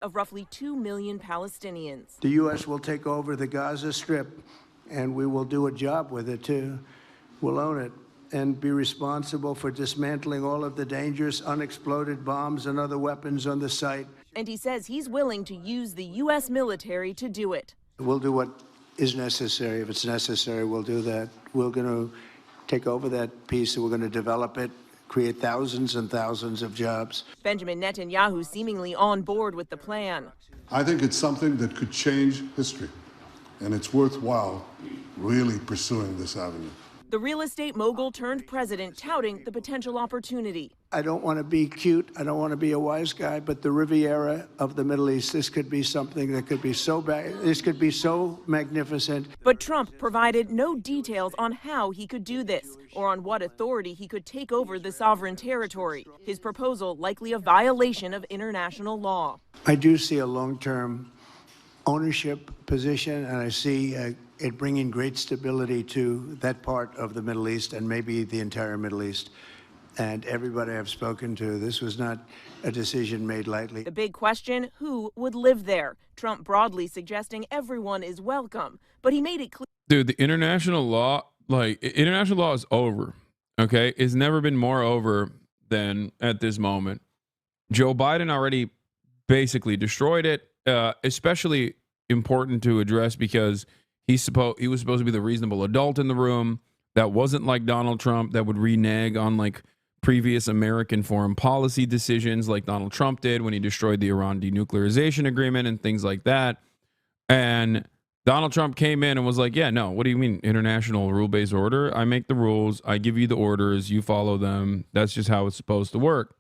of roughly 2 million Palestinians. The U.S. will take over the Gaza Strip, and we will do a job with it, too. We'll own it and be responsible for dismantling all of the dangerous unexploded bombs and other weapons on the site. And he says he's willing to use the U.S. military to do it. We'll do what is necessary. If it's necessary, we'll do that. We're going to take over that piece, and we're going to develop it, create thousands and thousands of jobs. Benjamin Netanyahu seemingly on board with the plan. I think it's something that could change history, and it's worthwhile really pursuing this avenue. The real estate mogul turned president touting the potential opportunity. I don't want to be cute. I don't want to be a wise guy, but the Riviera of the Middle East, this could be something that could be so bad. This could be so magnificent. But Trump provided no details on how he could do this or on what authority he could take over the sovereign territory. His proposal likely a violation of international law. I do see a long-term ownership position, and I see it bringing great stability to that part of the Middle East and maybe the entire Middle East. And everybody I've spoken to, this was not a decision made lightly. The big question, who would live there? Trump broadly suggesting everyone is welcome, but he made it clear. Dude, the international law, international law is over, okay? It's never been more over than at this moment. Joe Biden already basically destroyed it, especially important to address because he was supposed to be the reasonable adult in the room that wasn't like Donald Trump, that would renege on like previous American foreign policy decisions like Donald Trump did when he destroyed the Iran denuclearization agreement and things like that. And Donald Trump came in and was like, yeah, no, what do you mean international rule-based order? I make the rules. I give you the orders. You follow them. That's just how it's supposed to work,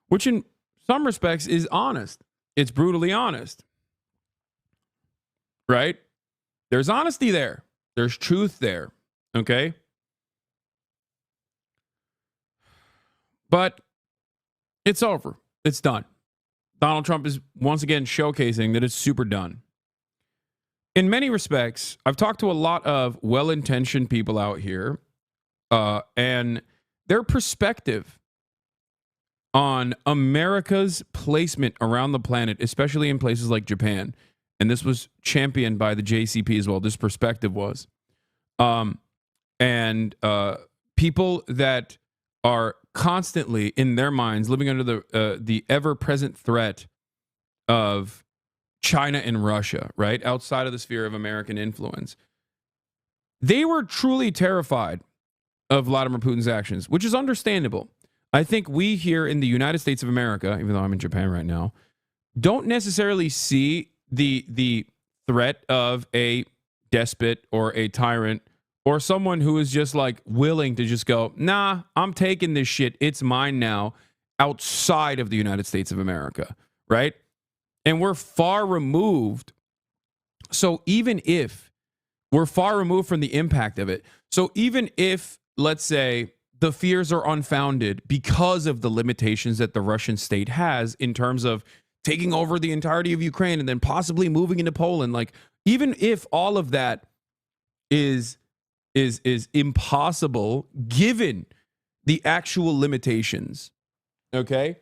which in some respects is honest. It's brutally honest, right? There's honesty there. There's truth there. Okay. But it's over. It's done. Donald Trump is once again showcasing that it's super done. In many respects, I've talked to a lot of well-intentioned people out here, and their perspective on America's placement around the planet, especially in places like Japan, and this was championed by the JCP as well, this perspective was, people that are constantly in their minds living under the ever-present threat of China and Russia, right? Outside of the sphere of American influence. They were truly terrified of Vladimir Putin's actions, which is understandable. I think we here in the United States of America, even though I'm in Japan right now, don't necessarily see the threat of a despot or a tyrant or someone who is just like willing to just go, nah, I'm taking this shit. It's mine now outside of the United States of America, right? And we're far removed. So even if we're far removed from the impact of it, so even if, let's say, the fears are unfounded because of the limitations that the Russian state has in terms of taking over the entirety of Ukraine and then possibly moving into Poland, like even if all of that is impossible given the actual limitations, okay?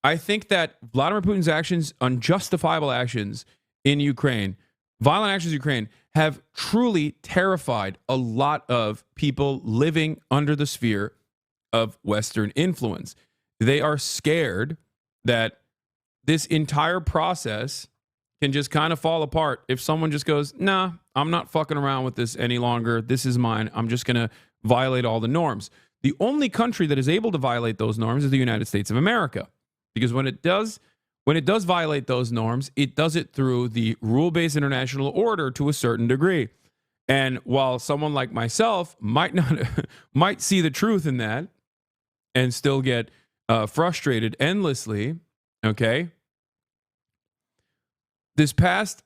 I think that Vladimir Putin's actions, unjustifiable actions in Ukraine, violent actions in Ukraine, have truly terrified a lot of people living under the sphere of Western influence. They are scared that this entire process can just kind of fall apart if someone just goes, nah, I'm not fucking around with this any longer. This is mine. I'm just going to violate all the norms. The only country that is able to violate those norms is the United States of America. Because when it does violate those norms, it does it through the rule-based international order to a certain degree. And while someone like myself might see the truth in that and still get frustrated endlessly, okay? This past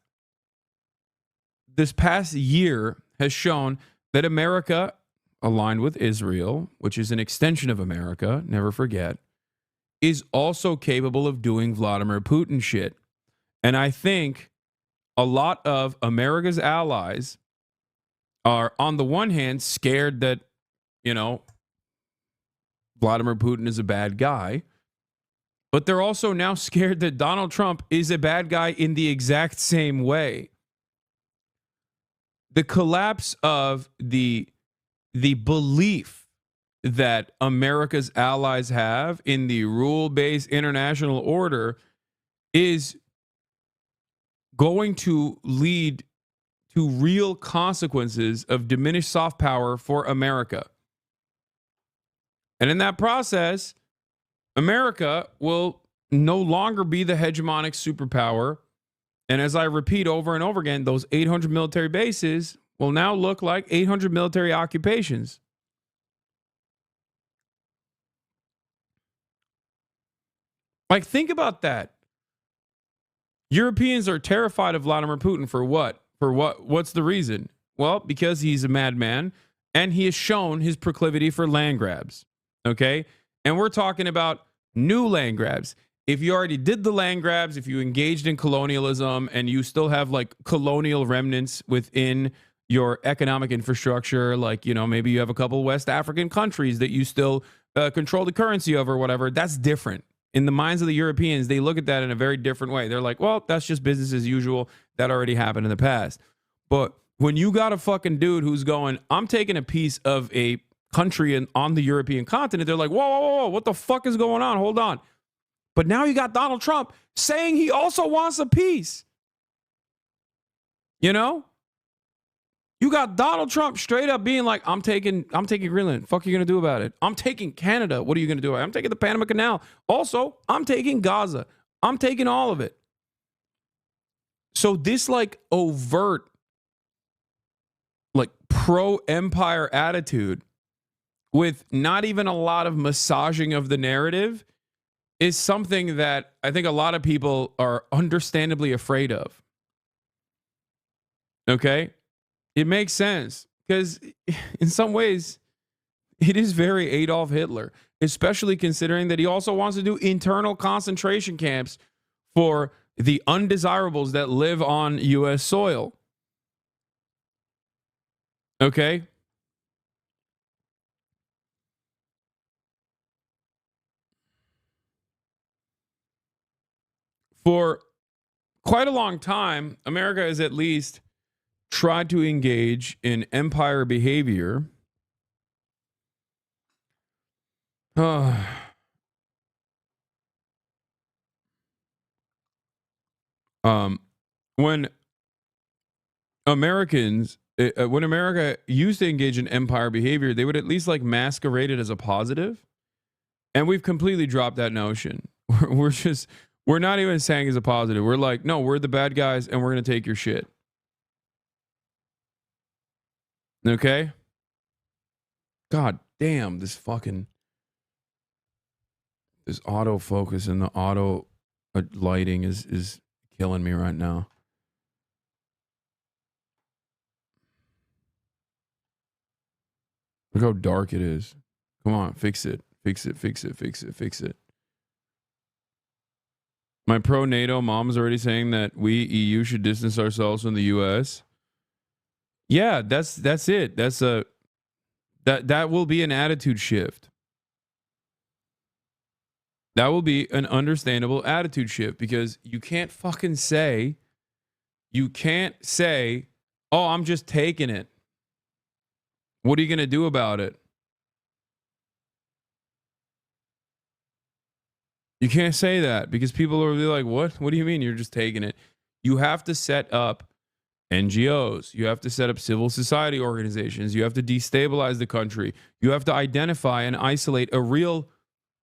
year has shown that America, aligned with Israel, which is an extension of America, never forget, is also capable of doing Vladimir Putin shit. And I think a lot of America's allies are, on the one hand, scared that, Vladimir Putin is a bad guy. But they're also now scared that Donald Trump is a bad guy in the exact same way. The collapse of the belief that America's allies have in the rule-based international order is going to lead to real consequences of diminished soft power for America. And in that process, America will no longer be the hegemonic superpower. And as I repeat over and over again, those 800 military bases will now look like 800 military occupations. Like, think about that. Europeans are terrified of Vladimir Putin for what? What's the reason? Well, because he's a madman and he has shown his proclivity for land grabs. Okay? And we're talking about new land grabs. If you already did the land grabs, if you engaged in colonialism and you still have like colonial remnants within your economic infrastructure, like, you know, maybe you have a couple West African countries that you still control the currency of or whatever, that's different. In the minds of the Europeans, they look at that in a very different way. They're like, well, that's just business as usual. That already happened in the past. But when you got a fucking dude who's going, I'm taking a piece of a country on the European continent, they're like, whoa, what the fuck is going on? Hold on. But now you got Donald Trump saying he also wants a piece. You know? You got Donald Trump straight up being like, I'm taking Greenland. Fuck you gonna do about it? I'm taking Canada. What are you gonna do about it? I'm taking the Panama Canal. Also, I'm taking Gaza. I'm taking all of it. So this like overt, like pro-empire attitude with not even a lot of massaging of the narrative is something that I think a lot of people are understandably afraid of. Okay? It makes sense because in some ways it is very Adolf Hitler, especially considering that he also wants to do internal concentration camps for the undesirables that live on U.S. soil. Okay? For quite a long time, America has at least tried to engage in empire behavior. When America used to engage in empire behavior, they would at least like masquerade it as a positive. And we've completely dropped that notion. We're not even saying it's a positive. We're like, no, we're the bad guys and we're going to take your shit. Okay? God damn, this autofocus and the auto lighting is killing me right now. Look how dark it is. Come on, fix it. Fix it. My pro-NATO mom's already saying that we, EU, should distance ourselves from the US. Yeah, that's it. That will be an attitude shift. That will be an understandable attitude shift because you can't say, oh, I'm just taking it. What are you going to do about it? You can't say that because people are really like, what? What do you mean you're just taking it? You have to set up NGOs. You have to set up civil society organizations. You have to destabilize the country. You have to identify and isolate a real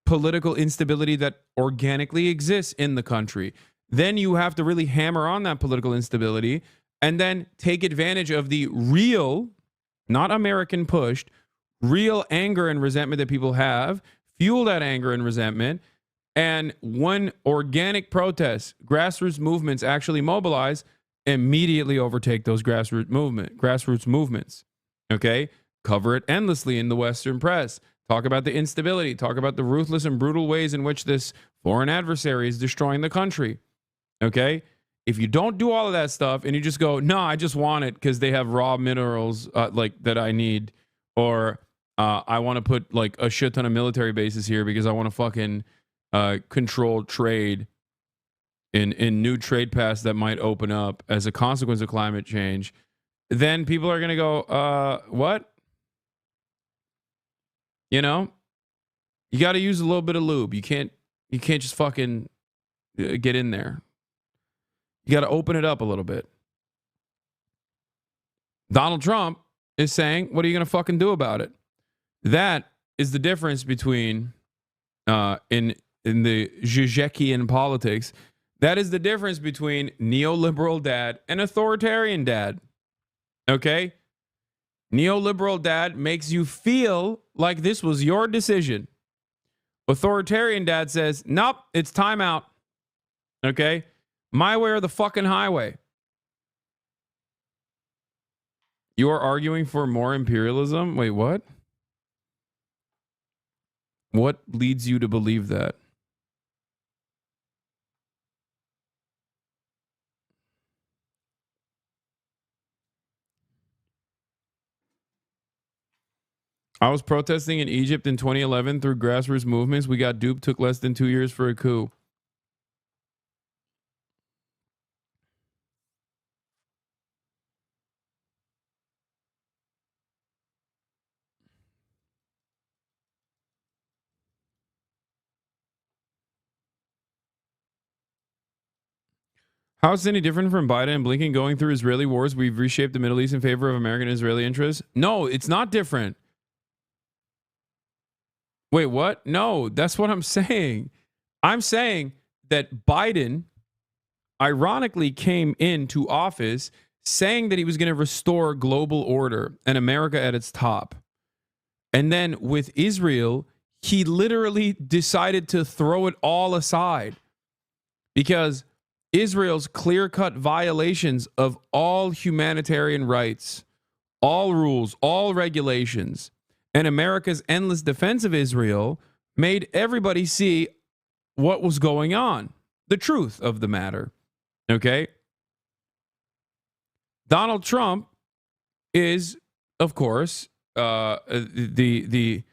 political instability that organically exists in the country. Then you have to really hammer on that political instability and then take advantage of the real, not American pushed, real anger and resentment that people have, fuel that anger and resentment. And when organic protests, grassroots movements actually mobilize, immediately overtake those grassroots movements. Okay? Cover it endlessly in the Western press. Talk about the instability. Talk about the ruthless and brutal ways in which this foreign adversary is destroying the country. Okay? If you don't do all of that stuff and you just go, no, I just want it because they have raw minerals like that I need, or I want to put like a shit ton of military bases here because I want to fucking control trade in new trade paths that might open up as a consequence of climate change, then people are going to go, what? You know, you got to use a little bit of lube. You can't just fucking get in there. You got to open it up a little bit. Donald Trump is saying, what are you going to fucking do about it? That is the difference between in the Zizekian politics. That is the difference between neoliberal dad and authoritarian dad. Okay? Neoliberal dad makes you feel like this was your decision. Authoritarian dad says, nope, it's time out. Okay? My way or the fucking highway. You are arguing for more imperialism? Wait, what? What leads you to believe that? I was protesting in Egypt in 2011 through grassroots movements. We got duped, took less than 2 years for a coup. How is it any different from Biden and Blinken going through Israeli wars? We've reshaped the Middle East in favor of American and Israeli interests. No, it's not different. Wait, what? No, that's what I'm saying. I'm saying that Biden ironically came into office saying that he was going to restore global order and America at its top. And then with Israel, he literally decided to throw it all aside because Israel's clear-cut violations of all humanitarian rights, all rules, all regulations, and America's endless defense of Israel made everybody see what was going on, the truth of the matter. Okay? Donald Trump is, of course, in the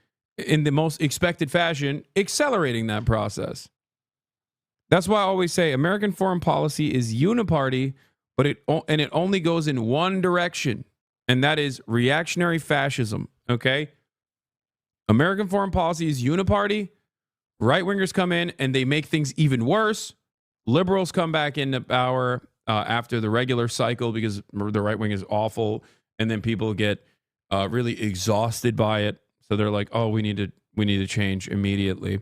most expected fashion, accelerating that process. That's why I always say American foreign policy is uniparty, but it only goes in one direction, and that is reactionary fascism. Okay? American foreign policy is uniparty. Right wingers come in and they make things even worse. Liberals come back into power after the regular cycle because the right wing is awful, and then people get really exhausted by it. So they're like, "Oh, we need to change immediately."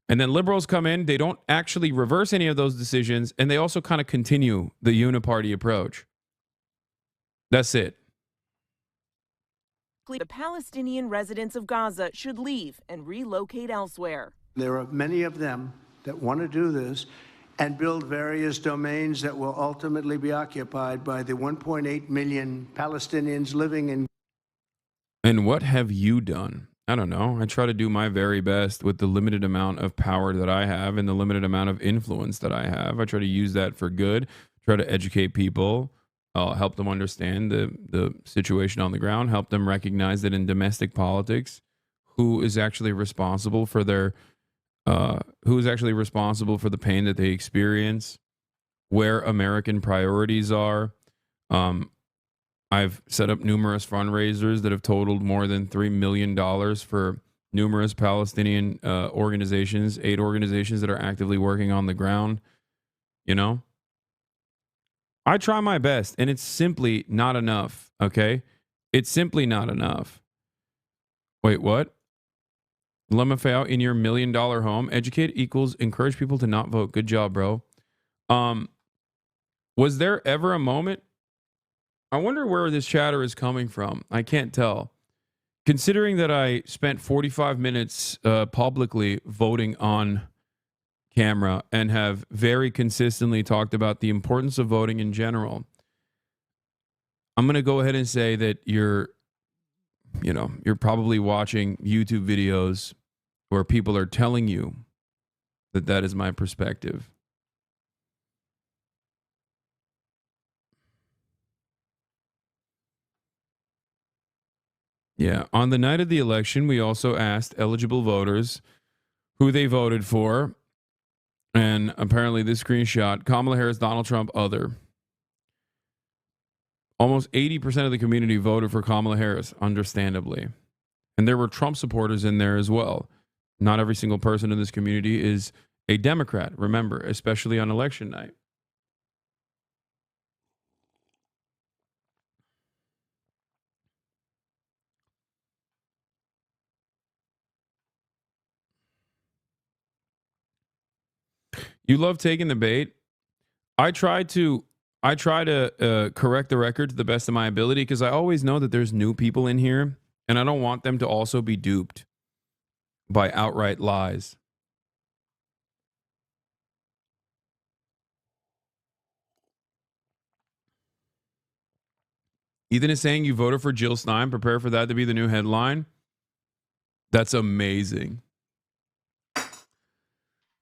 And then liberals come in, they don't actually reverse any of those decisions, and they also kind of continue the uniparty approach. That's it. The Palestinian residents of Gaza should leave and relocate elsewhere. There are many of them that want to do this and build various domains that will ultimately be occupied by the 1.8 million Palestinians living in. And what have you done? I don't know. I try to do my very best with the limited amount of power that I have and the limited amount of influence that I have. I try to use that for good, try to educate people, help them understand the situation on the ground, help them recognize that in domestic politics, who is actually responsible for the pain that they experience, where American priorities are. I've set up numerous fundraisers that have totaled more than $3 million for numerous Palestinian organizations, 8 organizations that are actively working on the ground. You know, I try my best, and it's simply not enough. Okay, it's simply not enough. Wait, what? Lemafeo, in your $1 million home, educate equals encourage people to not vote. Good job, bro. Was there ever a moment? I wonder where this chatter is coming from. I can't tell. Considering that I spent 45 minutes publicly voting on camera and have very consistently talked about the importance of voting in general, I'm going to go ahead and say that you're probably watching YouTube videos where people are telling you that that is my perspective. Yeah. On the night of the election, we also asked eligible voters who they voted for. And apparently this screenshot, Kamala Harris, Donald Trump, other. Almost 80% of the community voted for Kamala Harris, understandably. And there were Trump supporters in there as well. Not every single person in this community is a Democrat, remember, especially on election night. You love taking the bait. I try to correct the record to the best of my ability because I always know that there's new people in here and I don't want them to also be duped by outright lies. Ethan is saying you voted for Jill Stein. Prepare for that to be the new headline. That's amazing.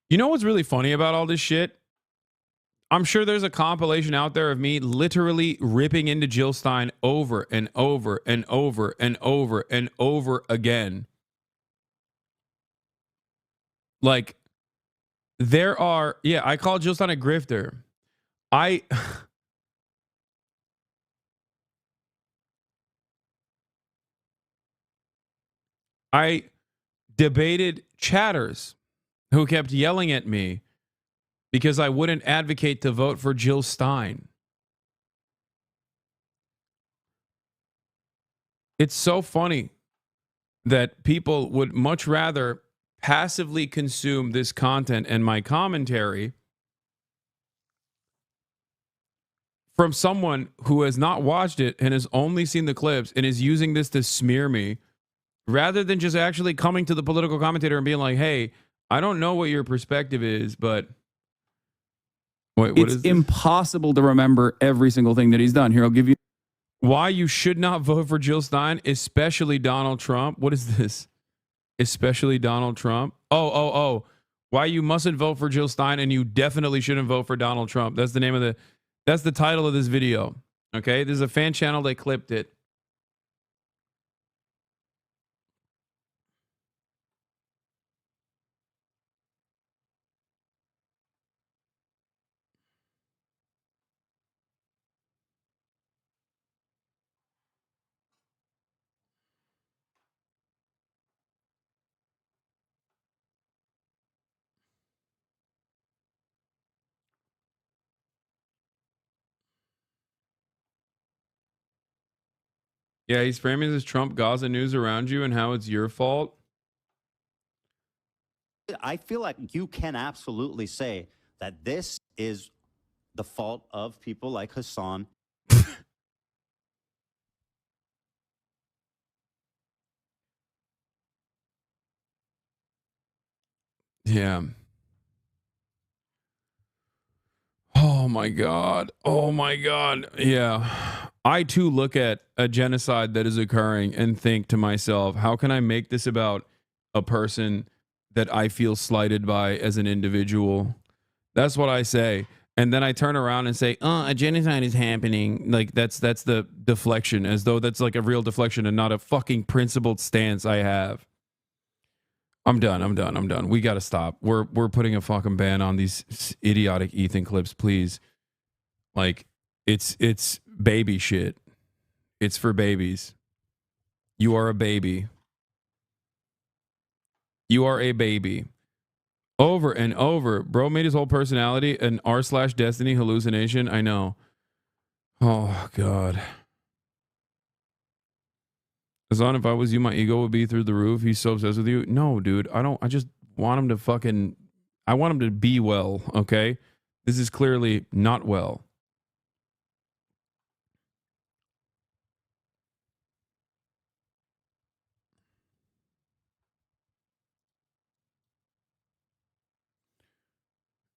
You know what's really funny about all this shit? I'm sure there's a compilation out there of me literally ripping into Jill Stein over and over and over and over and over again. Like, there are, yeah, I call Jill Stein a grifter. I debated chatters who kept yelling at me because I wouldn't advocate to vote for Jill Stein. It's so funny that people would much rather passively consume this content and my commentary from someone who has not watched it and has only seen the clips and is using this to smear me, rather than just actually coming to the political commentator and being like, hey, I don't know what your perspective is, but wait, what is this? Impossible to remember every single thing that he's done. Here, I'll give you Why you should not vote for Jill Stein, especially Donald Trump. What is this? Especially Donald Trump. Oh. Why you mustn't vote for Jill Stein and you definitely shouldn't vote for Donald Trump. That's the title of this video. Okay, this is a fan channel. They clipped it. Yeah, he's framing this Trump Gaza news around you and how it's your fault. I feel like you can absolutely say that this is the fault of people like Hasan. Yeah. Oh my God. Oh my God. Yeah. I too look at a genocide that is occurring and think to myself, how can I make this about a person that I feel slighted by as an individual? That's what I say. And then I turn around and say, a genocide is happening. Like that's the deflection, as though that's like a real deflection and not a fucking principled stance I have. I'm done. We got to stop. We're putting a fucking ban on these idiotic Ethan clips, please. Like it's baby shit. It's for babies. You are a baby. You are a baby. Over and over. Bro made his whole personality an r/destiny hallucination. I know. Oh God. Hasan, if I was you, my ego would be through the roof. He's so obsessed with you. No, dude. I just want him to I want him to be well, okay? This is clearly not well.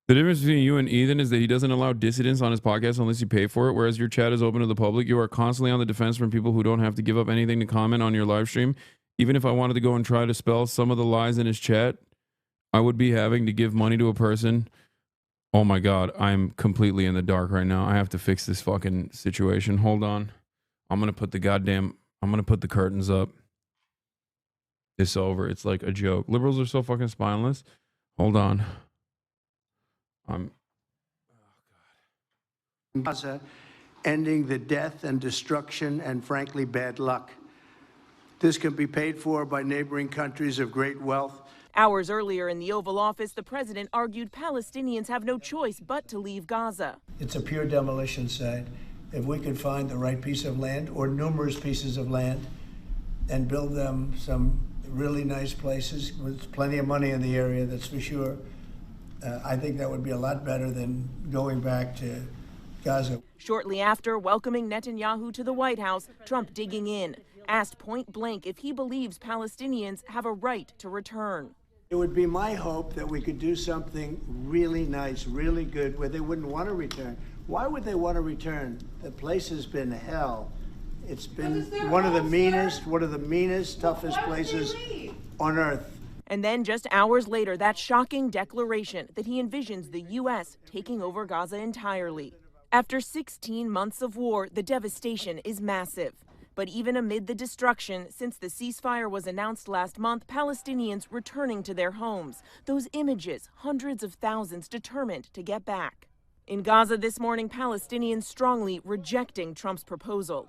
The difference between you and Ethan is that he doesn't allow dissidents on his podcast unless you pay for it, whereas your chat is open to the public. You are constantly on the defense from people who don't have to give up anything to comment on your live stream. Even if I wanted to go and try to spell some of the lies in his chat, I would be having to give money to a person. Oh my God, I'm completely in the dark right now. I have to fix this fucking situation. Hold on. I'm going to put the curtains up. It's over. It's like a joke. Liberals are so fucking spineless. Hold on. Gaza, ending the death and destruction and, frankly, bad luck. This can be paid for by neighboring countries of great wealth. Hours earlier in the Oval Office, the president argued Palestinians have no choice but to leave Gaza. It's a pure demolition site. If we could find the right piece of land or numerous pieces of land and build them some really nice places with plenty of money in the area, that's for sure, I think that would be a lot better than going back to Gaza. Shortly after welcoming Netanyahu to the White House, Trump digging in, asked point blank if he believes Palestinians have a right to return. It would be my hope that we could do something really nice, really good, where they wouldn't want to return. Why would they want to return? The place has been hell. It's been one of the meanest, toughest places on earth. And then just hours later, that shocking declaration that he envisions the U.S. taking over Gaza entirely. After 16 months of war, the devastation is massive. But even amid the destruction, since the ceasefire was announced last month, Palestinians returning to their homes. Those images, hundreds of thousands determined to get back. In Gaza this morning, Palestinians strongly rejecting Trump's proposal.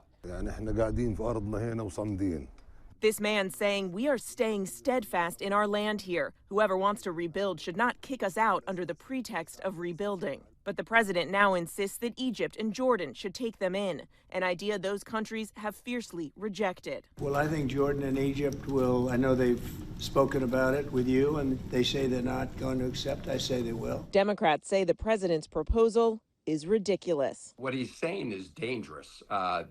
This man saying, "We are staying steadfast in our land here. Whoever wants to rebuild should not kick us out under the pretext of rebuilding." But the president now insists that Egypt and Jordan should take them in, an idea those countries have fiercely rejected. Well, I think Jordan and Egypt will, I know they've spoken about it with you, and they say they're not going to accept. I say they will. Democrats say the president's proposal is ridiculous. What he's saying is dangerous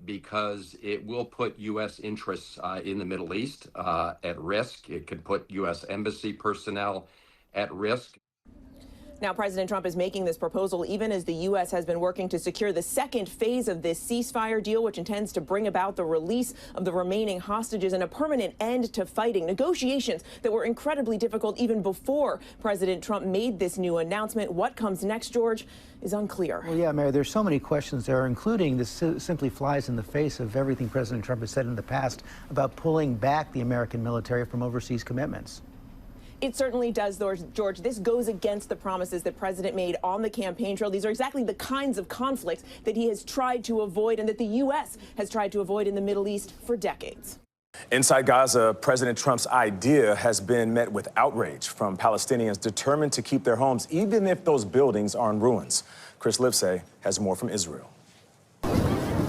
because it will put U.S. interests in the Middle East at risk. It could put U.S. embassy personnel at risk. Now, President Trump is making this proposal even as the U.S. has been working to secure the second phase of this ceasefire deal, which intends to bring about the release of the remaining hostages and a permanent end to fighting. Negotiations that were incredibly difficult even before President Trump made this new announcement. What comes next, George, is unclear. Well, yeah, Mayor, there's so many questions there, including this simply flies in the face of everything President Trump has said in the past about pulling back the American military from overseas commitments. It certainly does, George. This goes against the promises that President made on the campaign trail. These are exactly the kinds of conflicts that he has tried to avoid and that the U.S. has tried to avoid in the Middle East for decades. Inside Gaza, President Trump's idea has been met with outrage from Palestinians determined to keep their homes, even if those buildings are in ruins. Chris Livesay has more from Israel.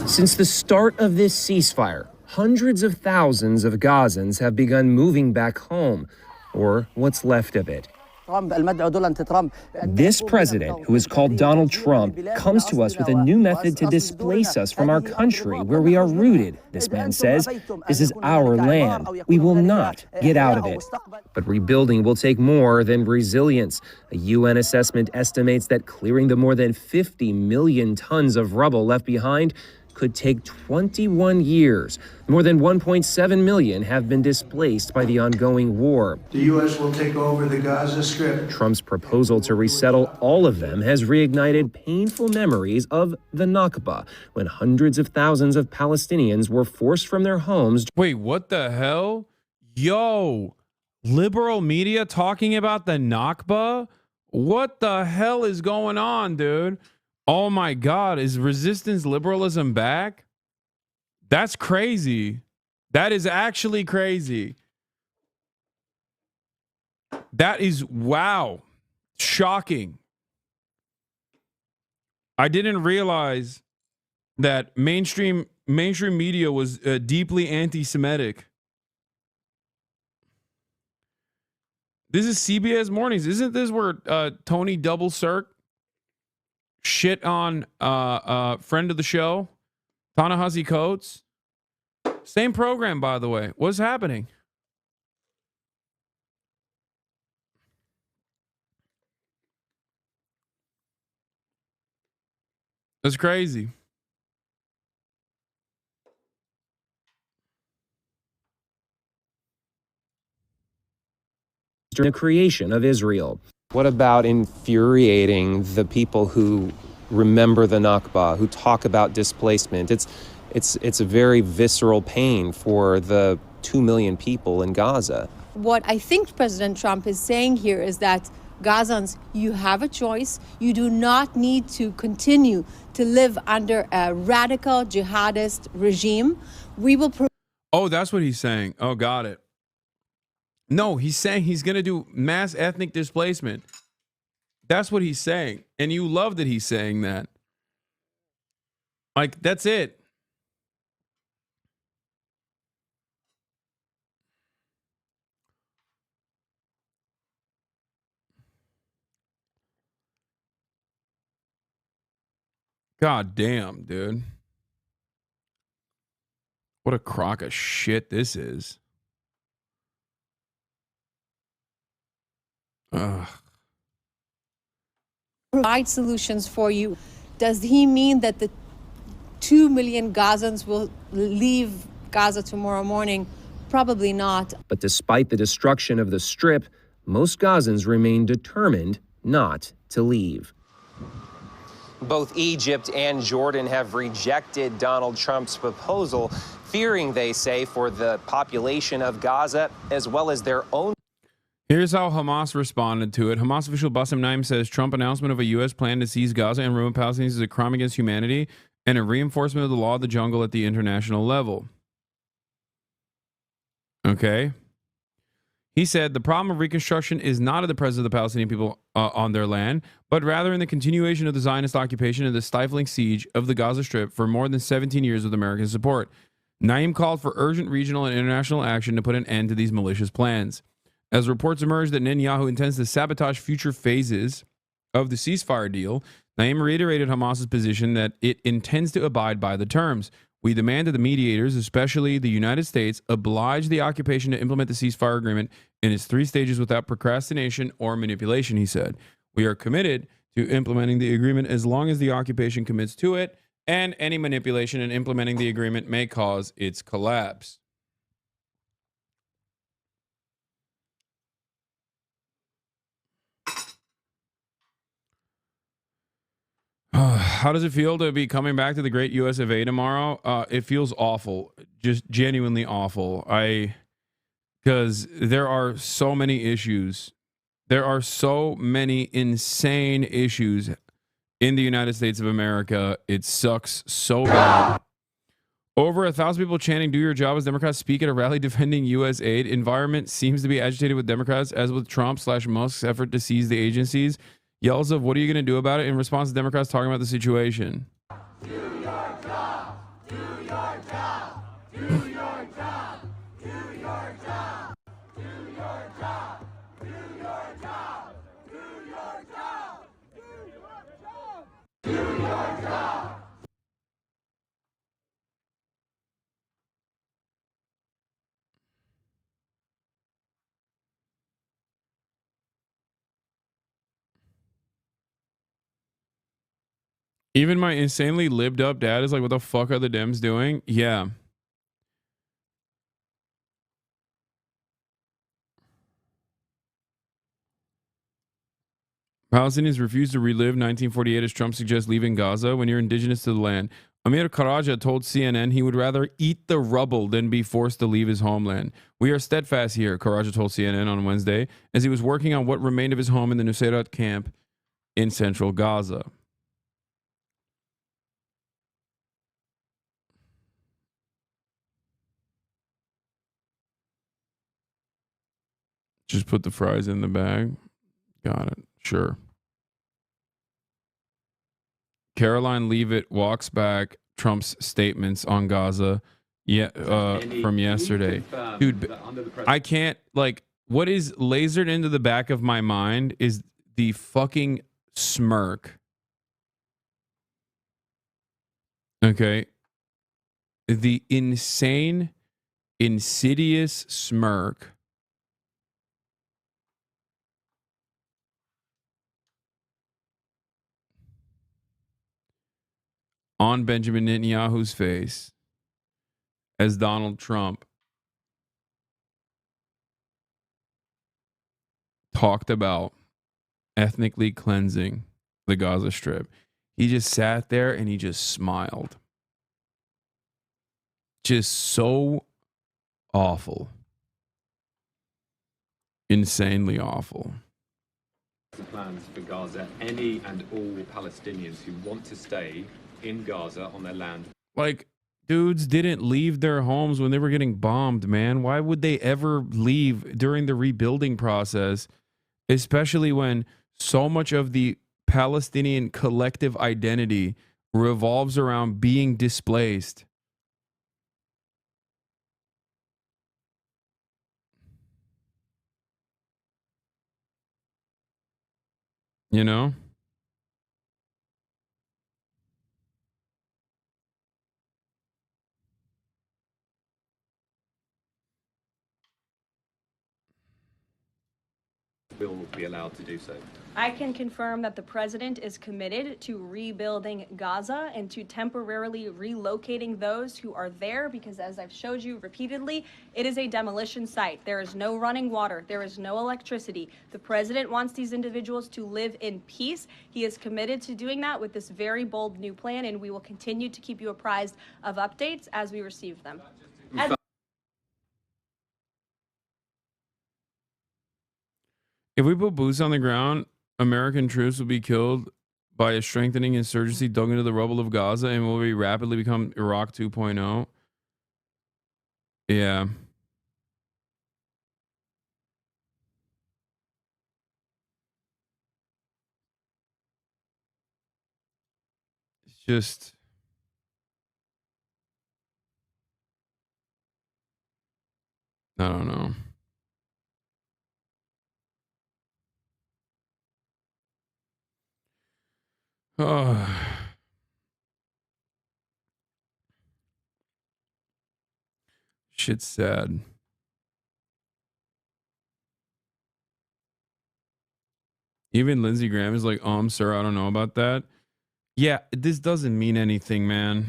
Since the start of this ceasefire, hundreds of thousands of Gazans have begun moving back home, or what's left of it. This president, who is called Donald Trump, comes to us with a new method to displace us from our country where we are rooted. This man says, this is our land. We will not get out of it. But rebuilding will take more than resilience. A UN assessment estimates that clearing the more than 50 million tons of rubble left behind could take 21 years. More than 1.7 million have been displaced by the ongoing war. The U.S. will take over the Gaza Strip. Trump's proposal to resettle all of them has reignited painful memories of the Nakba, when hundreds of thousands of Palestinians were forced from their homes. Wait, what the hell? Yo, liberal media talking about the Nakba? What the hell is going on, dude? Oh my God, is resistance liberalism back? That's crazy. That is actually crazy. That is, wow, shocking. I didn't realize that mainstream media was deeply anti-Semitic. This is CBS Mornings. Isn't this where Tony Double Cirque shit on friend of the show, Ta-Nehisi Coates? Same program, by the way. What's happening? That's crazy. The creation of Israel. What about infuriating the people who remember the Nakba, who talk about displacement? It's a very visceral pain for the 2 million people in Gaza. What I think President Trump is saying here is that Gazans, you have a choice. You do not need to continue to live under a radical jihadist regime. We will. Oh, that's what he's saying. Oh, got it. No, he's saying he's going to do mass ethnic displacement. That's what he's saying. And you love that he's saying that. Like, that's it. God damn, dude. What a crock of shit this is. Ugh. Provide solutions for you. Does he mean that the 2 million Gazans will leave Gaza tomorrow morning? Probably not. But despite the destruction of the Strip, most Gazans remain determined not to leave. Both Egypt and Jordan have rejected Donald Trump's proposal, fearing, they say, for the population of Gaza as well as their own. Here's how Hamas responded to it. Hamas official Bassem Naim says Trump announcement of a U.S. plan to seize Gaza and ruin Palestinians is a crime against humanity and a reinforcement of the law of the jungle at the international level. Okay. He said the problem of reconstruction is not at the presence of the Palestinian people on their land, but rather in the continuation of the Zionist occupation and the stifling siege of the Gaza Strip for more than 17 years with American support. Naim called for urgent regional and international action to put an end to these malicious plans. As reports emerge that Netanyahu intends to sabotage future phases of the ceasefire deal, Naim reiterated Hamas's position that it intends to abide by the terms. We demand that the mediators, especially the United States, oblige the occupation to implement the ceasefire agreement in its 3 stages without procrastination or manipulation, he said. We are committed to implementing the agreement as long as the occupation commits to it, and any manipulation in implementing the agreement may cause its collapse. How does it feel to be coming back to the great US of A tomorrow? It feels awful, just genuinely awful. Because there are so many issues. There are so many insane issues in the United States of America. It sucks so bad. Over 1,000 people chanting, "Do your job" as Democrats speak at a rally defending U.S. aid. Environment seems to be agitated with Democrats, as with Trump/Musk's effort to seize the agencies. Yells of, "What are you going to do about it?" in response to Democrats talking about the situation. Do your job. Do your job. Do your job. Do your job. Do your job. Do your job. Do your job. Do your job. Even my insanely libbed up dad is like, "What the fuck are the Dems doing?" Yeah. Palestinians refuse to relive 1948 as Trump suggests leaving Gaza when you're indigenous to the land. Amir Karaja told CNN he would rather eat the rubble than be forced to leave his homeland. "We are steadfast here," Karaja told CNN on Wednesday, as he was working on what remained of his home in the Nuseirat camp in central Gaza. Just put the fries in the bag. Got it. Sure. Caroline Leavitt walks back Trump's statements on Gaza from yesterday. Dude, I can't, like, what is lasered into the back of my mind is the fucking smirk. Okay. The insane, insidious smirk on Benjamin Netanyahu's face as Donald Trump talked about ethnically cleansing the Gaza Strip. He just sat there and he just smiled. Just so awful. Insanely awful. plans for Gaza. Any and all Palestinians who want to stay in Gaza on their land. Like, dudes didn't leave their homes when they were getting bombed, man. Why would they ever leave during the rebuilding process, especially when so much of the Palestinian collective identity revolves around being displaced? You know? Will be allowed to do so. I can confirm that the president is committed to rebuilding Gaza and to temporarily relocating those who are there because, as I've showed you repeatedly, it is a demolition site. There is no running water. There is no electricity. The president wants these individuals to live in peace. He is committed to doing that with this very bold new plan, and we will continue to keep you apprised of updates as we receive them. If we put boots on the ground, American troops will be killed by a strengthening insurgency dug into the rubble of Gaza and will rapidly become Iraq 2.0. Yeah. It's just... I don't know. Oh. Shit's sad. Even Lindsey Graham is like, sir, I don't know about that. Yeah, this doesn't mean anything, man.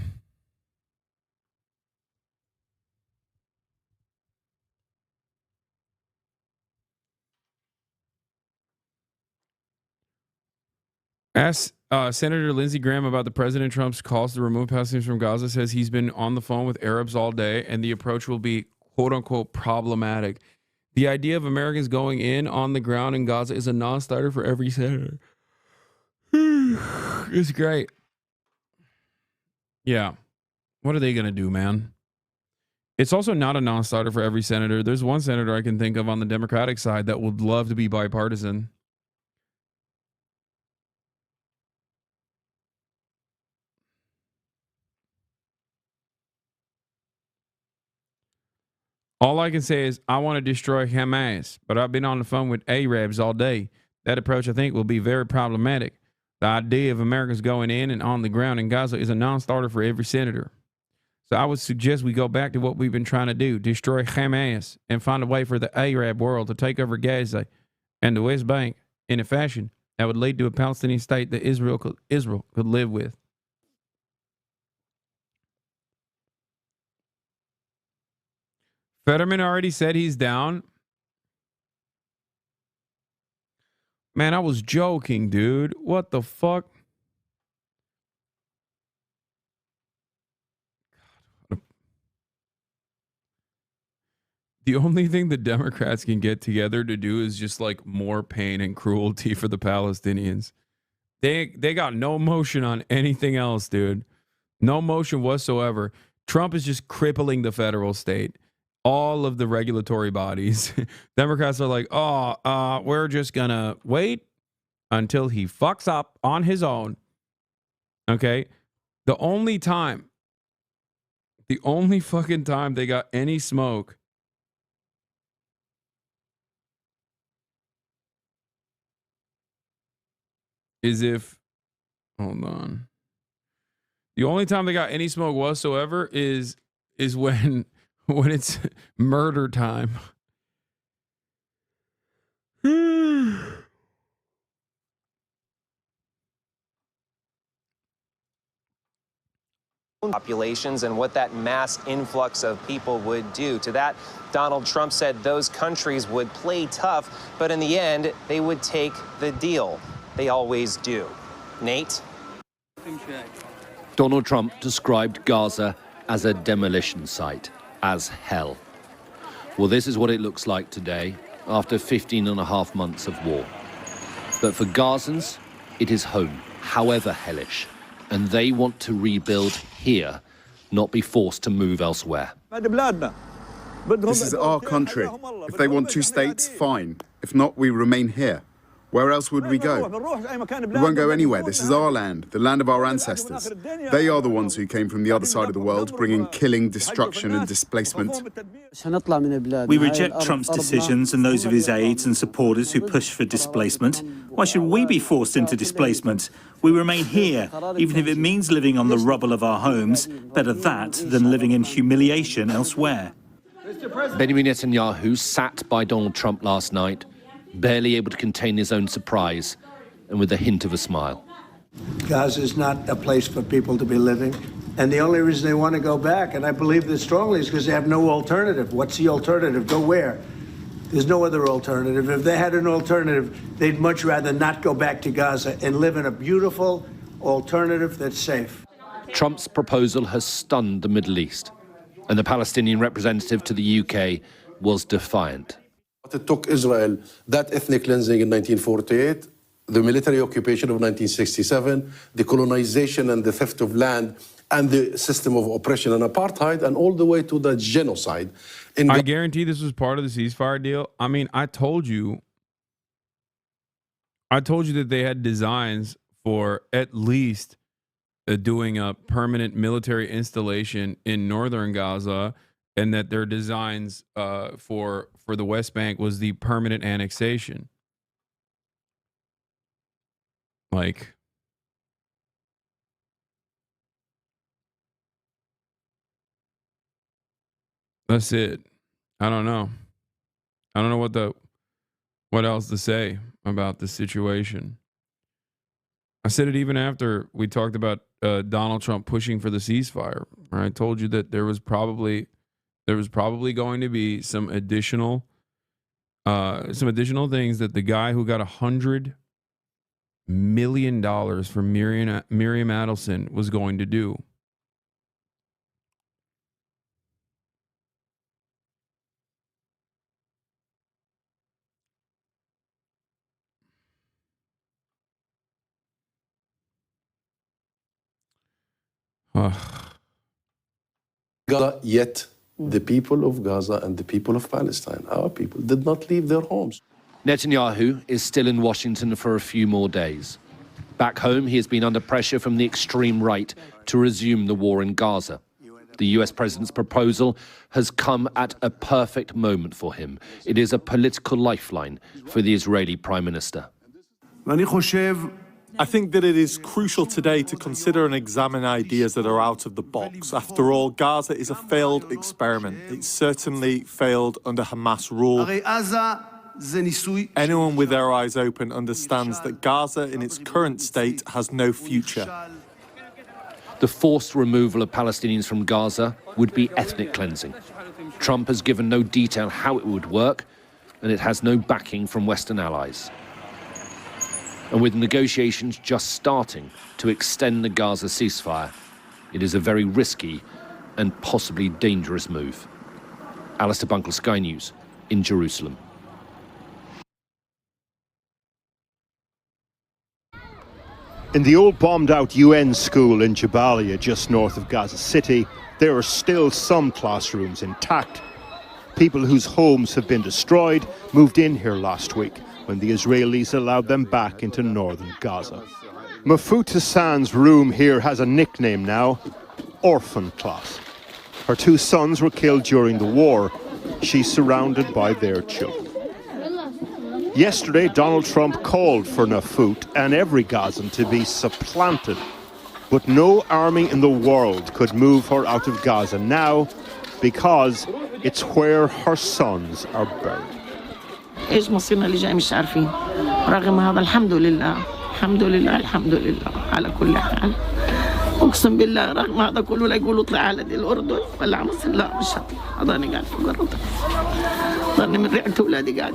Ask Senator Lindsey Graham about the President Trump's calls to remove Palestinians from Gaza. Says he's been on the phone with Arabs all day and the approach will be quote unquote problematic. The idea of Americans going in on the ground in Gaza is a non-starter for every senator. It's great. Yeah. What are they going to do, man? It's also not a non-starter for every senator. There's one senator I can think of on the Democratic side that would love to be bipartisan. All I can say is I want to destroy Hamas, but I've been on the phone with Arabs all day. That approach, I think, will be very problematic. The idea of Americans going in and on the ground in Gaza is a non-starter for every senator. So I would suggest we go back to what we've been trying to do, destroy Hamas and find a way for the Arab world to take over Gaza and the West Bank in a fashion that would lead to a Palestinian state that Israel could live with. Fetterman already said he's down. Man, I was joking, dude. What the fuck? The only thing the Democrats can get together to do is just like more pain and cruelty for the Palestinians. They got no motion on anything else, dude. No motion whatsoever. Trump is just crippling the federal state. All of the regulatory bodies. Democrats are like, we're just gonna wait until he fucks up on his own. Okay? The only fucking time they got any smoke is if, hold on. The only time they got any smoke whatsoever is when it's murder time. Populations and what that mass influx of people would do. To that, Donald Trump said those countries would play tough, but in the end, they would take the deal. They always do. Nate? Donald Trump described Gaza as a demolition site, as hell. Well, this is what it looks like today, after 15 and a half months of war. But for Gazans, it is home, however hellish, and they want to rebuild here, not be forced to move elsewhere. This is our country. If they want two states, fine. If not, we remain here. Where else would we go? We won't go anywhere. This is our land, the land of our ancestors. They are the ones who came from the other side of the world, bringing killing, destruction and displacement. We reject Trump's decisions and those of his aides and supporters who push for displacement. Why should we be forced into displacement? We remain here, even if it means living on the rubble of our homes. Better that than living in humiliation elsewhere. Benjamin Netanyahu sat by Donald Trump last night, barely able to contain his own surprise, and with a hint of a smile. Gaza is not a place for people to be living. And the only reason they want to go back, and I believe this strongly, is because they have no alternative. What's the alternative? Go where? There's no other alternative. If they had an alternative, they'd much rather not go back to Gaza and live in a beautiful alternative that's safe. Trump's proposal has stunned the Middle East, and the Palestinian representative to the UK was defiant. It took Israel that ethnic cleansing in 1948, the military occupation of 1967, the colonization and the theft of land, and the system of oppression and apartheid, and all the way to the genocide. I guarantee this was part of the ceasefire deal. I mean, I told you that they had designs for at least doing a permanent military installation in northern Gaza, and that their designs for the West Bank was the permanent annexation. Like, that's it. I don't know. I don't know what else to say about the situation. I said it even after we talked about Donald Trump pushing for the ceasefire. I told you that there was probably going to be some additional things that the guy who got $100 million for Miriam Adelson was going to do. Gaza, yet the people of Gaza and the people of Palestine, our people, did not leave their homes. Netanyahu is still in Washington for a few more days. Back home, he has been under pressure from the extreme right to resume the war in Gaza. The US president's proposal has come at a perfect moment for him. It is a political lifeline for the Israeli prime minister. I think that it is crucial today to consider and examine ideas that are out of the box. After all, Gaza is a failed experiment. It certainly failed under Hamas rule. Anyone with their eyes open understands that Gaza in its current state has no future. The forced removal of Palestinians from Gaza would be ethnic cleansing. Trump has given no detail how it would work, and it has no backing from Western allies. And with negotiations just starting to extend the Gaza ceasefire, it is a very risky and possibly dangerous move. Alistair Bunkle, Sky News, in Jerusalem. In the old bombed-out UN school in Jabalia, just north of Gaza City, there are still some classrooms intact. People whose homes have been destroyed moved in here last week when the Israelis allowed them back into northern Gaza. Mahfoud Hassan's room here has a nickname now, Orphan Class. Her two sons were killed during the war. She's surrounded by their children. Yesterday, Donald Trump called for Mahfoud and every Gazan to be supplanted. But no army in the world could move her out of Gaza now because it's where her sons are buried. ايش مصيرنا اللي جاي مش عارفين رغم هذا الحمد لله الحمد لله على كل حال اقسم بالله رغم هذا كله لا يقولوا اطلع على دي الاردن ولا على مصر لا مش هطلع ضلني قاعد فوق الرطب ضلني من ريحه اولادي قاعد.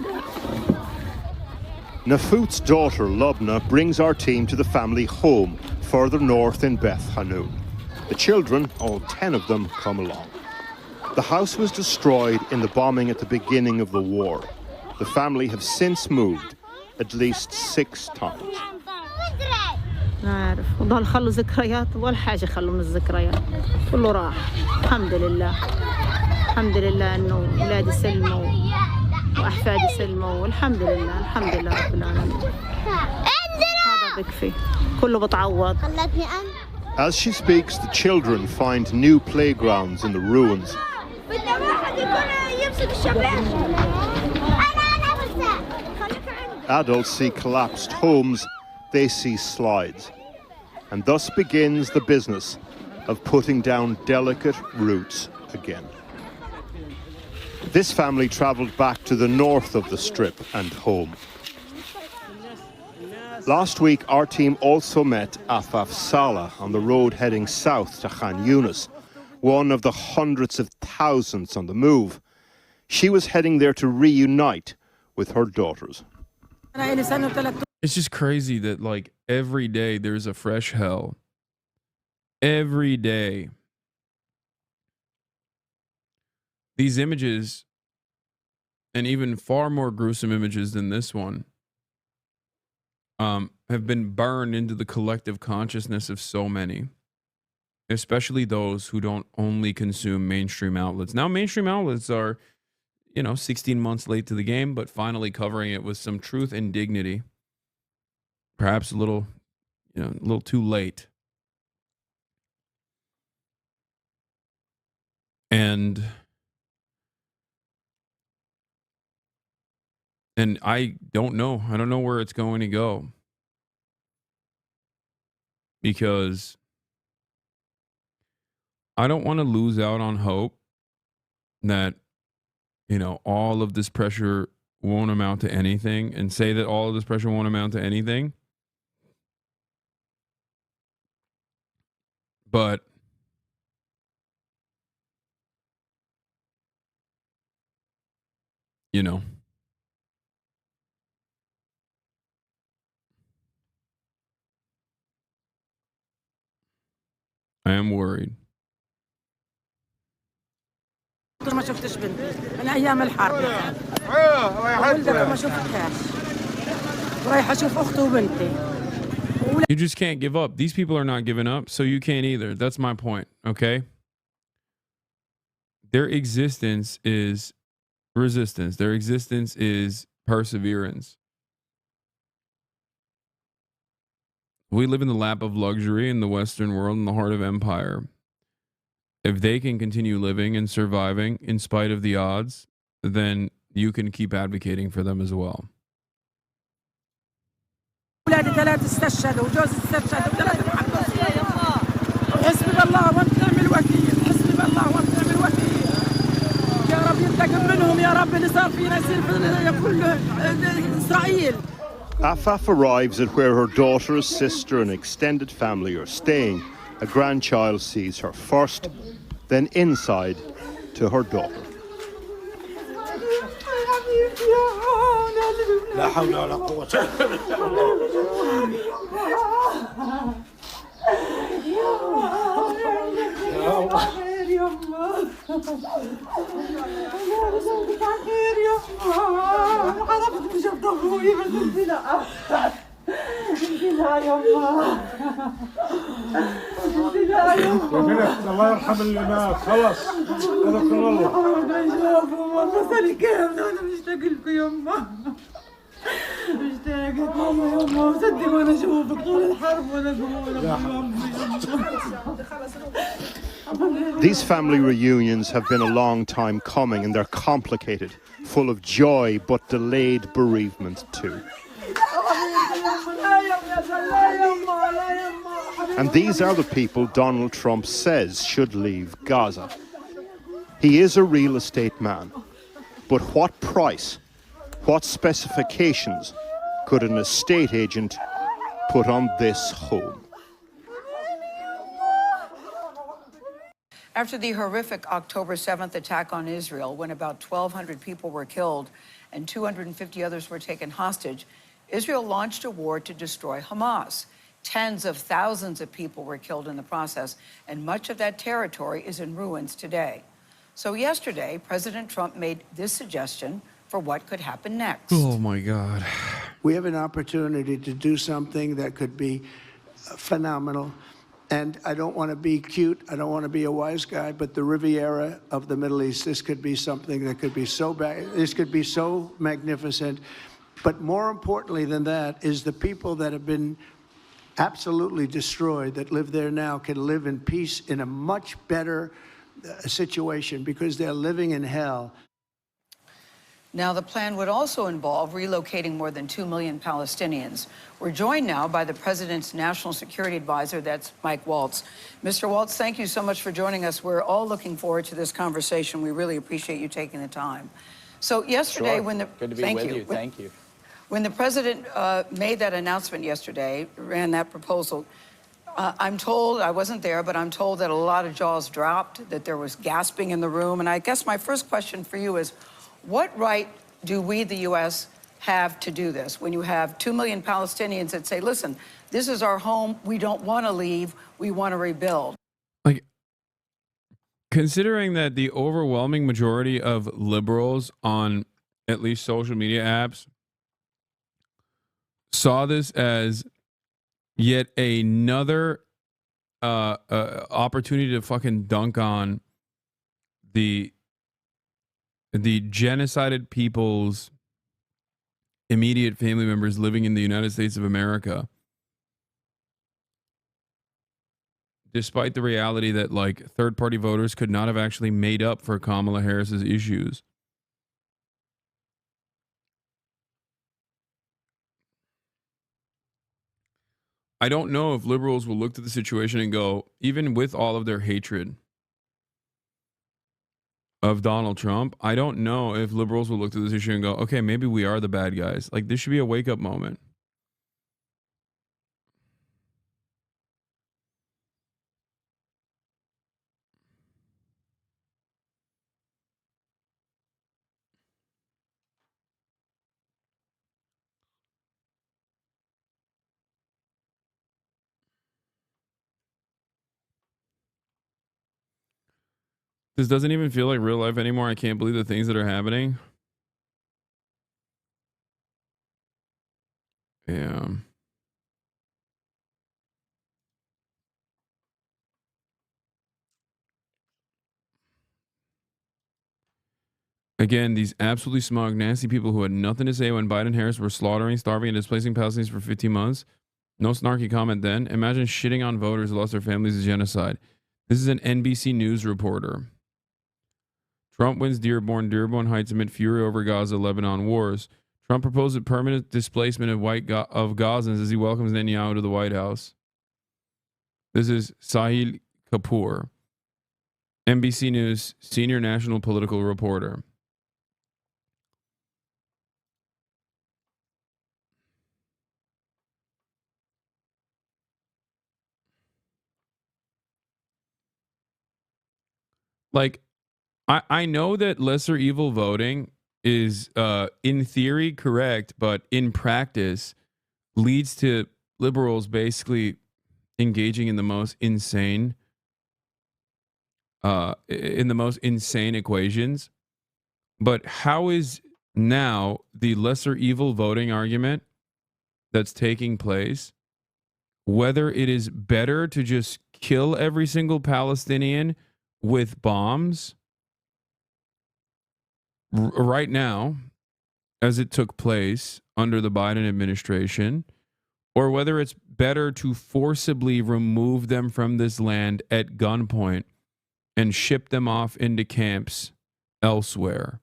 Mahfoud's daughter Lubna brings our team to the family home further north in Beth Hanun. The children, all 10 of them, come along. The house was destroyed in the bombing at the beginning of the war. The family have since moved. at least 6 times. ما أعرف وضل خلوا ذكريات ولا حاجة خلوا من الذكريات كله راح الحمد لله الحمد لله إنه أولادي سلموا وأحفادي سلموا والحمد لله الحمد لله رب العالمين هذا بكفي كله بتعوض. As she speaks, the children find new playgrounds in the ruins. Adults see collapsed homes, they see slides. And thus begins the business of putting down delicate roots again. This family travelled back to the north of the Strip and home. Last week, our team also met Afaf Salah on the road heading south to Khan Yunis, one of the hundreds of thousands on the move. She was heading there to reunite with her daughters. It's just crazy that, like, every day there's a fresh hell. Every day. These images, and even far more gruesome images than this one, have been burned into the collective consciousness of so many, especially those who don't only consume mainstream outlets. Now, mainstream outlets are, 16 months late to the game, but finally covering it with some truth and dignity. Perhaps a little too late. And I don't know. I don't know where it's going to go. Because I don't want to lose out on hope that, all of this pressure won't amount to anything, and say that all of this pressure won't amount to anything. But I am worried. ما شفتش بنتي من ايام الحرب ولدك ما شفتهاش رايحه اشوف اختي وبنتي. You just can't give up. These people are not giving up, so you can't either. That's my point, okay? Their existence is resistance. Their existence is perseverance. We live in the lap of luxury in the Western world, in the heart of empire. If they can continue living and surviving in spite of the odds, then you can keep advocating for them as well. أولادي 3 استشهدوا وجوزي استشهد و3 محبوسين يا الله حسبي الله ونعم الوكيل حسبي الله ونعم الوكيل يا رب ينتقم منهم يا رب اللي صار فينا يصير في كل إسرائيل. Afaf arrives at where her daughter, sister and extended family are staying. A grandchild sees her first, then inside to her daughter. لا حول ولا قوة الله يرحم اللي مات خلاص اذكر الله والله صار كام انا مشتاق لكم يما مشتاقة والله يما وصدق وانا اشوفك طول الحرب وانا These family reunions have been a long time coming, and they're complicated, full of joy but delayed bereavement too. And these are the people Donald Trump says should leave Gaza. He is a real estate man, but what price, what specifications could an estate agent put on this home? After the horrific October 7th attack on Israel, when about 1,200 people were killed and 250 others were taken hostage, Israel launched a war to destroy Hamas. Tens of thousands of people were killed in the process, and much of that territory is in ruins today. So yesterday, President Trump made this suggestion for what could happen next. Oh my God. We have an opportunity to do something that could be phenomenal. And I don't want to be cute. I don't want to be a wise guy, but the Riviera of the Middle East, this could be something that could be so bad. This could be so magnificent. But more importantly than that is the people that have been absolutely destroyed that live there now can live in peace in a much better situation because they're living in hell. Now, the plan would also involve relocating more than 2 million Palestinians. We're joined now by the president's national security advisor, that's Mike Waltz. Mr. Waltz, thank you so much for joining us. We're all looking forward to this conversation. We really appreciate you taking the time. So yesterday, when the Good to be with you. Thank you. When the president made that announcement yesterday, ran that proposal, I'm told, I wasn't there, but I'm told that a lot of jaws dropped, that there was gasping in the room. And I guess my first question for you is, what right do we, the U.S., have to do this when you have 2 million Palestinians that say, listen, this is our home, we don't want to leave, we want to rebuild? Like, considering that the overwhelming majority of liberals on at least social media apps saw this as yet another opportunity to fucking dunk on the genocided people's immediate family members living in the United States of America, despite the reality that like third-party voters could not have actually made up for Kamala Harris's issues. I don't know if liberals will look at the situation and go, even with all of their hatred of Donald Trump, I don't know if liberals will look at this issue and go, okay, maybe we are the bad guys. Like, this should be a wake-up moment. This doesn't even feel like real life anymore. I can't believe the things that are happening. Yeah. Again, these absolutely smug, nasty people who had nothing to say when Biden and Harris were slaughtering, starving, and displacing Palestinians for 15 months. No snarky comment then. Imagine shitting on voters who lost their families to genocide. This is an NBC News reporter. Trump wins Dearborn. Dearborn Heights amid fury over Gaza-Lebanon wars. Trump proposes permanent displacement of Gazans as he welcomes Netanyahu to the White House. This is Sahil Kapoor, NBC News senior national political reporter. Like, I know that lesser evil voting is in theory correct, but in practice leads to liberals basically engaging in the most insane equations. But how is now the lesser evil voting argument that's taking place, whether it is better to just kill every single Palestinian with bombs right now, as it took place under the Biden administration, or whether it's better to forcibly remove them from this land at gunpoint and ship them off into camps elsewhere.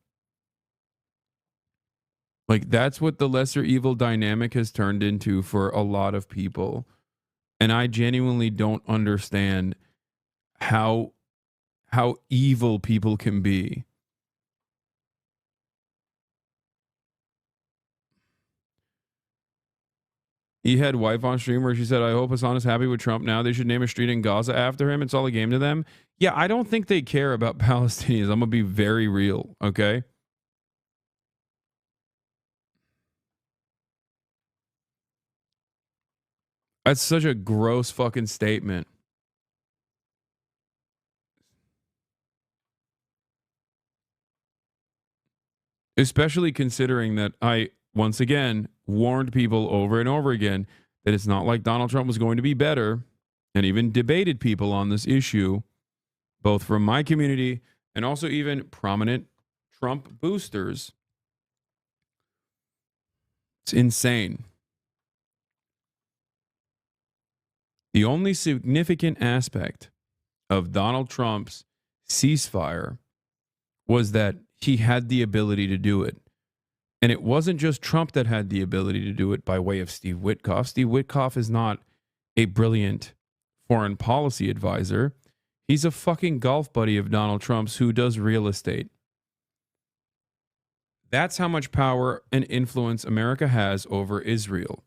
Like, that's what the lesser evil dynamic has turned into for a lot of people. And I genuinely don't understand how evil people can be. He had wife on stream where she said, I hope Hasan is happy with Trump now. They should name a street in Gaza after him. It's all a game to them. Yeah, I don't think they care about Palestinians. I'm going to be very real, okay? That's such a gross fucking statement. Especially considering that I once again, warned people over and over again that it's not like Donald Trump was going to be better, and even debated people on this issue, both from my community and also even prominent Trump boosters. It's insane. The only significant aspect of Donald Trump's ceasefire was that he had the ability to do it. And it wasn't just Trump that had the ability to do it by way of Steve Witkoff. Steve Witkoff is not a brilliant foreign policy advisor. He's a fucking golf buddy of Donald Trump's who does real estate. That's how much power and influence America has over Israel.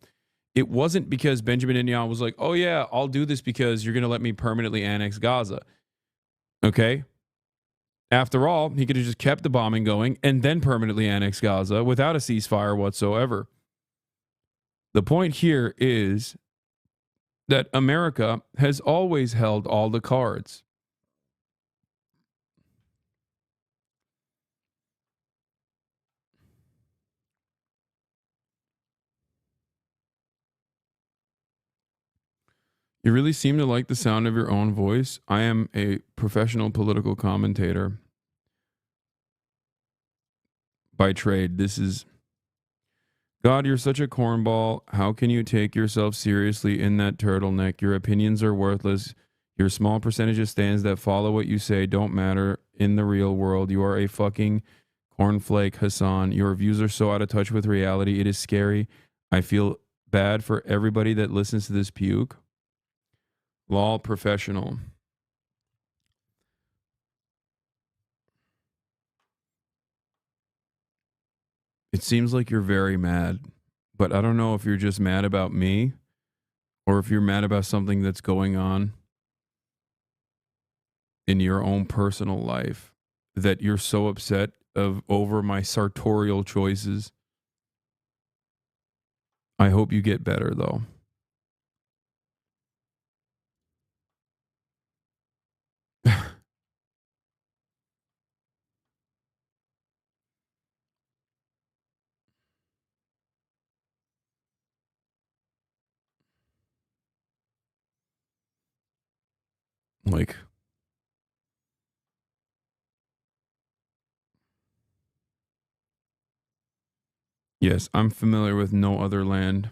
It wasn't because Benjamin Netanyahu was like, oh yeah, I'll do this because you're going to let me permanently annex Gaza. Okay? After all, he could have just kept the bombing going and then permanently annexed Gaza without a ceasefire whatsoever. The point here is that America has always held all the cards. You really seem to like the sound of your own voice. I am a professional political commentator by trade. This is God, you're such a cornball. How can you take yourself seriously in that turtleneck? Your opinions are worthless. Your small percentage of stands that follow what you say don't matter in the real world. You are a fucking cornflake, Hasan. Your views are so out of touch with reality. It is scary. I feel bad for everybody that listens to this puke. Lol, professional. It seems like you're very mad, but I don't know if you're just mad about me or if you're mad about something that's going on in your own personal life that you're so upset over my sartorial choices. I hope you get better, though. Like, yes, I'm familiar with no other land.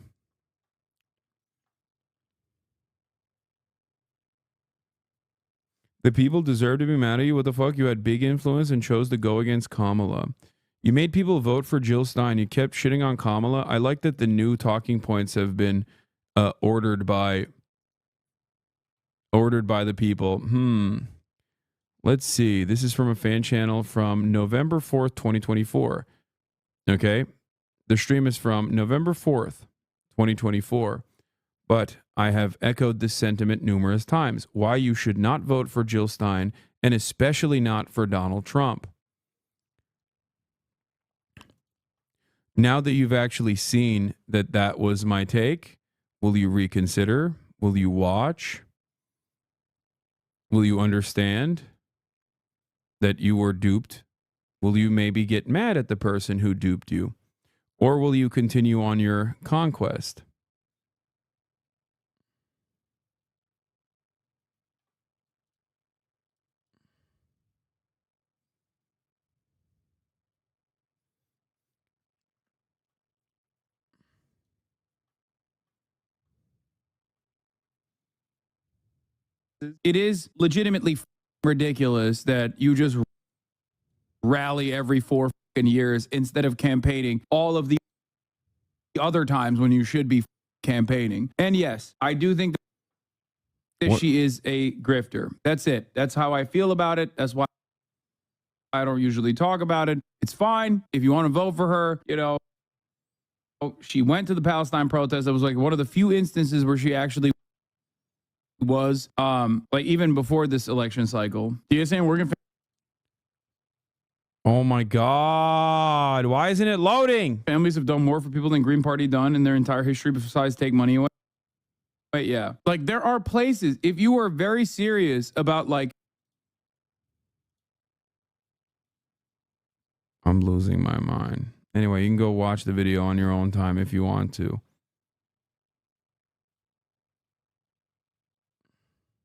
The people deserve to be mad at you. What the fuck? You had big influence and chose to go against Kamala. You made people vote for Jill Stein. You kept shitting on Kamala. I like that the new talking points have been ordered by the people. Let's see. This is from a fan channel from November 4th, 2024. Okay. The stream is from November 4th, 2024. But I have echoed this sentiment numerous times. Why you should not vote for Jill Stein, and especially not for Donald Trump. Now that you've actually seen that that was my take, will you reconsider? Will you watch? Will you understand that you were duped? Will you maybe get mad at the person who duped you? Or will you continue on your conquest? It is legitimately ridiculous that you just rally every 4 years instead of campaigning all of the other times when you should be campaigning. And yes, I do think that she is a grifter. That's it. That's how I feel about it. That's why I don't usually talk about it. It's fine if you want to vote for her. You know, she went to the Palestine protest. It was like one of the few instances where she actually was like even before this election cycle. DSA working. Oh my God. Why isn't it loading? Families have done more for people than Green Party done in their entire history besides take money away. But yeah, like there are places, if you are very serious about like, I'm losing my mind. Anyway, you can go watch the video on your own time if you want to.